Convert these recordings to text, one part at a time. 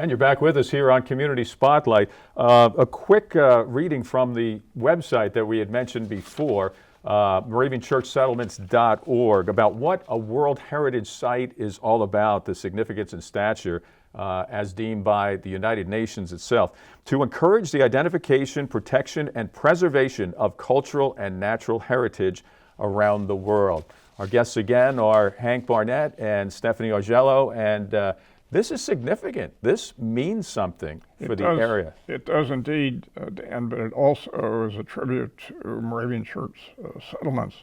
And you're back with us here on Community Spotlight. A quick reading from the website that we had mentioned before, MoravianChurchSettlements.org, about what a World Heritage Site is all about, the significance and stature as deemed by the United Nations itself, to encourage the identification, protection, and preservation of cultural and natural heritage around the world. Our guests again are Hank Barnette and Stephanie Augello, and this is significant. This means something for the area. It does indeed, Dan, but it also is a tribute to Moravian Church Settlements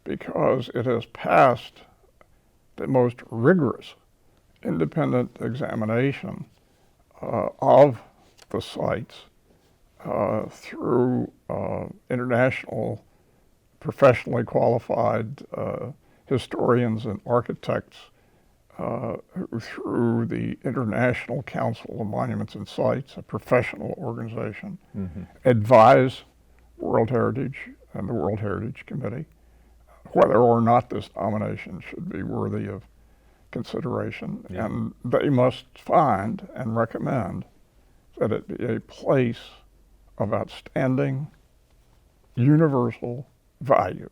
because it has passed the most rigorous independent examination of the sites through international, professionally qualified historians and architects, through the International Council of Monuments and Sites, a professional organization, advise World Heritage and the World Heritage Committee whether or not this nomination should be worthy of consideration. Yeah. And they must find and recommend that it be a place of outstanding, universal value,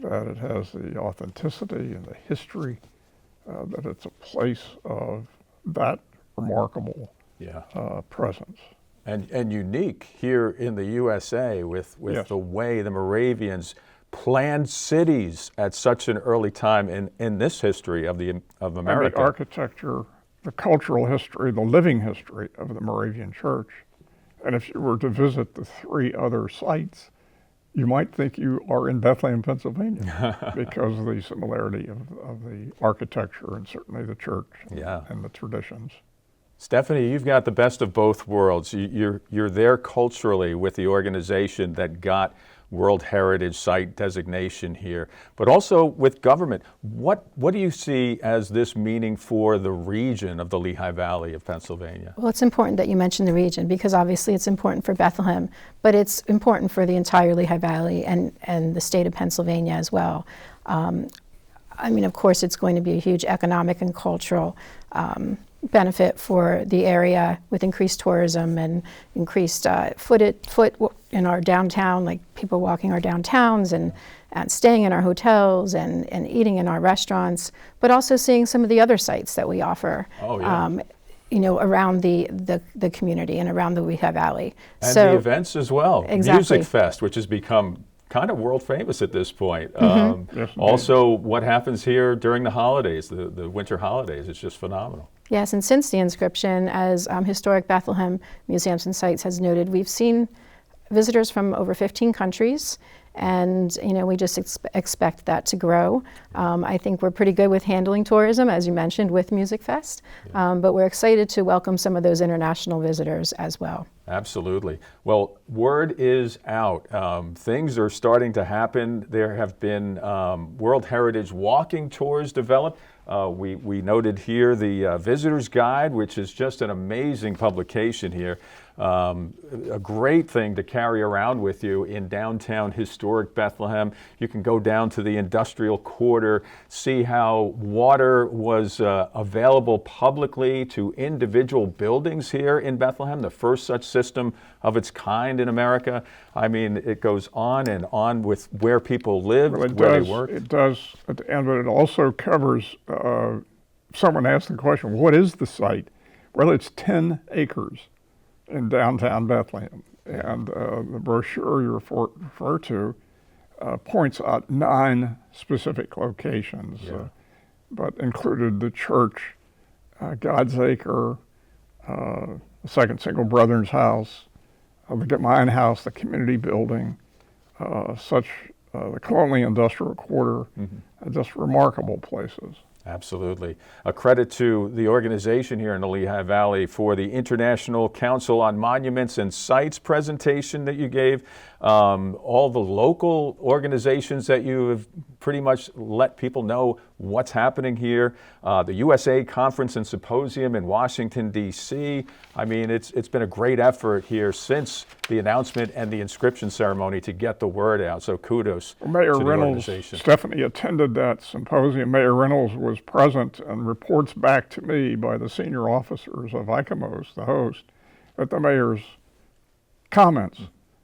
that it has the authenticity and the history, that it's a place of that remarkable presence. And unique here in the USA with yes. the way the Moravians planned cities at such an early time in this history of America. And the architecture, the cultural history, the living history of the Moravian Church. And if you were to visit the three other sites, you might think you are in Bethlehem, Pennsylvania, because of the similarity of the architecture and certainly the church and the traditions. Stephanie, you've got the best of both worlds. You're there culturally with the organization that got World Heritage Site designation here, but also with government. What do you see as this meaning for the region of the Lehigh Valley of Pennsylvania? Well, it's important that you mention the region because obviously it's important for Bethlehem, but it's important for the entire Lehigh Valley and the state of Pennsylvania as well. I mean, of course, it's going to be a huge economic and cultural benefit for the area with increased tourism and increased foot in our downtown, like people walking our downtowns and staying in our hotels and eating in our restaurants, but also seeing some of the other sites that we offer. Oh, yeah. Around the community and around the Lehigh Valley. And the events as well. Exactly. Music Fest, which has become kind of world famous at this point. Yes, also, what happens here during the holidays, the winter holidays, is just phenomenal. Yes, and since the inscription, as Historic Bethlehem Museums and Sites has noted, we've seen visitors from over 15 countries, and we just expect that to grow. I think we're pretty good with handling tourism, as you mentioned, with Music Fest, but we're excited to welcome some of those international visitors as well. Absolutely. Well, word is out. Things are starting to happen. There have been World Heritage walking tours developed. We noted here the Visitor's Guide, which is just an amazing publication here. A great thing to carry around with you in downtown historic Bethlehem. You can go down to the industrial quarter, see how water was available publicly to individual buildings here in Bethlehem, the first such system of its kind in America. I mean, it goes on and on with where people live, where they work. It does, but it also covers, someone asked the question, what is the site? Well, it's 10 acres in downtown Bethlehem. And the brochure you refer to points out 9 specific locations, but included the church, God's Acre, the Second Single Brethren's House, the Mine House, the community building, the Colonial Industrial Quarter, just remarkable places. Absolutely. A credit to the organization here in the Lehigh Valley for the International Council on Monuments and Sites presentation that you gave, all the local organizations that you have pretty much let people know what's happening here. The USA Conference and Symposium in Washington, D.C. I mean, it's been a great effort here since the announcement and the inscription ceremony to get the word out. So kudos Mayor to the Reynolds, organization. Stephanie attended that symposium. Mayor Reynolds was present and reports back to me by the senior officers of ICOMOS, the host, that the mayor's comments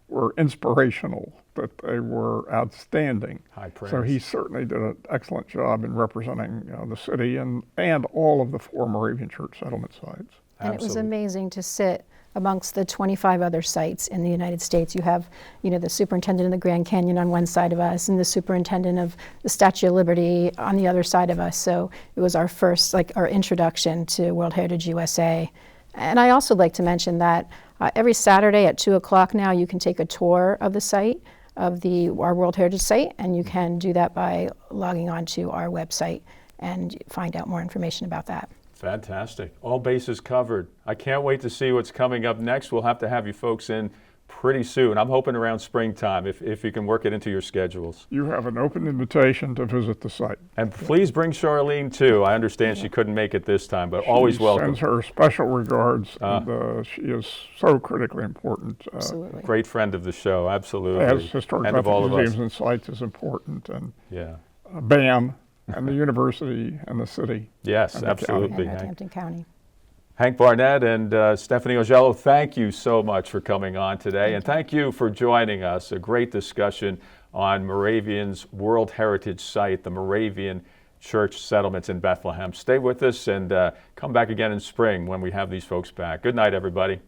were inspirational, that they were outstanding. High praise. So he certainly did an excellent job in representing the city and all of the 4 Moravian Church Settlement sites. And it was Absolutely. amazing to sit amongst the 25 other sites in the United States. You have, the superintendent of the Grand Canyon on one side of us and the superintendent of the Statue of Liberty on the other side of us. So it was our first, our introduction to World Heritage USA. And I also like to mention that every Saturday at 2 o'clock now, you can take a tour of the site, of our World Heritage Site, and you can do that by logging on to our website and find out more information about that. Fantastic. All bases covered. I can't wait to see what's coming up next. We'll have to have you folks in pretty soon. I'm hoping around springtime if you can work it into your schedules. You have an open invitation to visit the site. And please bring Charlene too. I understand she couldn't make it this time, but always She welcome. sends her special regards, and she is so critically important. Absolutely. Great friend of the show, absolutely. As historic and of all of us. museums and sites is important, and Yeah. BAM and the university and the city. Yes, And the absolutely. And Hank. Northampton County. Hank Barnette and Stephanie Augello, thank you so much for coming on today. And thank you for joining us. A great discussion on Moravian's World Heritage Site, the Moravian Church Settlements in Bethlehem. Stay with us and come back again in spring when we have these folks back. Good night, everybody.